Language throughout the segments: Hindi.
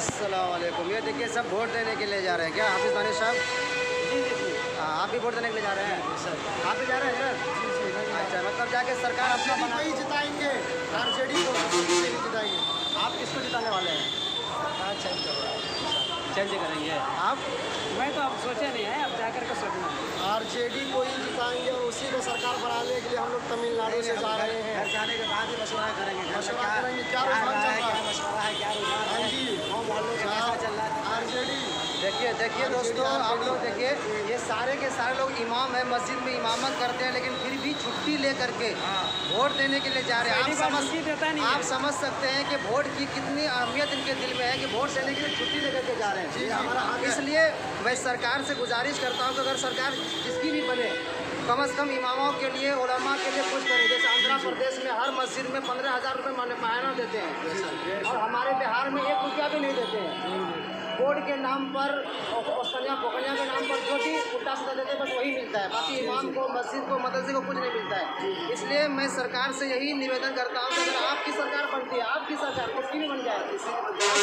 अस्सलाम वालेकुम। ये देखिए सब वोट देने के लिए जा रहे हैं क्या हाफिज़ दानिश साहब? आप भी वोट देने के लिए जा रहे हैं सर? आप भी जा रहे हैं सर? अच्छा, मतलब जाके सरकार अपना बना ही जिताएंगे, आरजेडी को जिताएंगे। आप किसको जिताने वाले हैं? सरकार चेंज करो, चेंज करेंगे आप? मैं तो अब सोचे नहीं है, अब जाकर के सोचना है। आरजेडी को ही जिताएंगे और उसी को सरकार बनाने के लिए हम लोग तमिलनाडु से जा रहे हैं। घर जाने के बाद ही मशवरा करेंगे। मशवरा करेंगे, क्या रुझान चल रहा है? मशवरा है, क्या रुझान हाँ है? जी, गाँव मोहल्लों से कैसा चल रहा है? आरजेडी। देखिए दोस्तों, आप लोग देखिए, ये सारे के सारे लोग इमाम है, मस्जिद में इमामत करते हैं, लेकिन फिर भी छुट्टी ले करके वोट देने के लिए जा रहे हैं। आप समझ सकते हैं कि वोट की कितनी अहमियत इनके दिल में है कि वोट देने के लिए छुट्टी ले करके जा रहे हैं। इसलिए मैं सरकार से गुजारिश करता हूँ कि अगर सरकार जिसकी भी बने, कम से कम इमामों के लिए, उलमा के लिए कुछ करे। जैसे आंध्र प्रदेश में हर मस्जिद में 15,000 रुपये मायना देते हैं और हमारे बिहार में 1 रुपया भी नहीं देते हैं। वोट के नाम पर और पोखरिया के नाम पर जो भी उल्टा सीधा देते हैं बस वही मिलता है, बाकी इमाम को, मस्जिद को, मदरसे को कुछ नहीं मिलता है। इसलिए मैं सरकार से यही निवेदन करता हूँ कि अगर आपकी सरकार बनती है, आपकी सरकार किसकी भी बन जाए,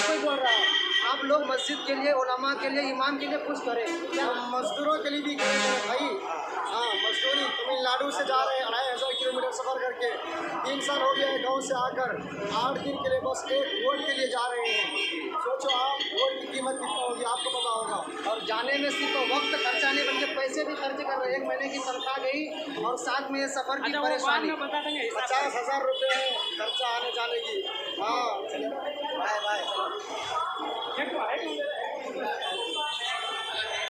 कोई बोल रहा है, आप लोग मस्जिद के लिए, उलमा के लिए, इमाम के लिए कुछ करें। क्या मजदूरों के लिए भी करेंगे भाई? हाँ, मजदूरी तमिलनाडु से जा रहे हैं 2,500 किलोमीटर सफ़र करके। 3 साल हो गया है गाँव से आकर, 8 दिन के लिए बस एक वोट के लिए जा रहे हैं। सोचो आप, वोट की कीमत कितना होगी आपको पता होगा। और जाने में सिर्फ वक्त खर्चा नहीं बल्कि पैसे भी खर्च कर रहे हैं। 1 महीने की तनख्वाह गई और साथ में ये सफ़र की परेशानी। 50,000 रुपये खर्चा आने जाने की। हाँ, बाय बाय।